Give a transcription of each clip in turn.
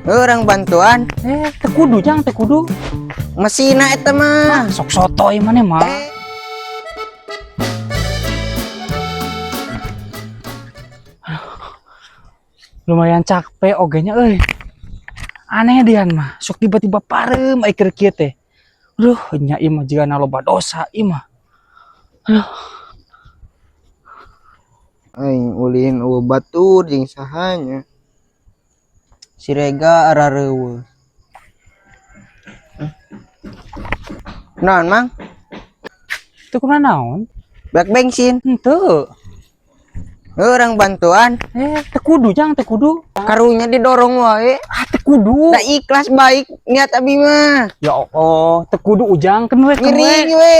Orang bantuan Tekudu jang tekudu. mesina eta mah. Sok sotoy mana mah. Lumayan capek ogenya aneh dian mah sok tiba-tiba parem ai keur kieu teh. Nya ieu mah jigana loba dosa ieu mah. Aing ulin batur jeung sahanya. Si Rega arareuweus. Naon, Mang? Teu kumaha naon? Bak bensin. Henteu. Orang bantuan Tekudu jang tekudu. karunya didorong wae. Tekudu. Da ikhlas baik niat abi mah. Ya Allah, tekudu ujang kan we Ngiring we.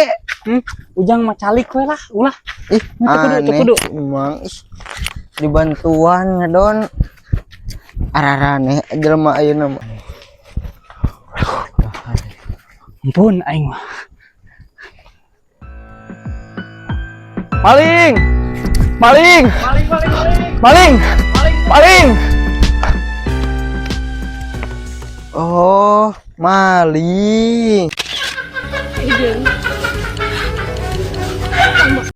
Ujang mah calik we lah, ulah. Ih, tekudu. Emang dibantuan ngedon. Ararane jelema ayeuna mah. Ampun aing mah. Maling. Maling. Maling. Maling. Oh, maling.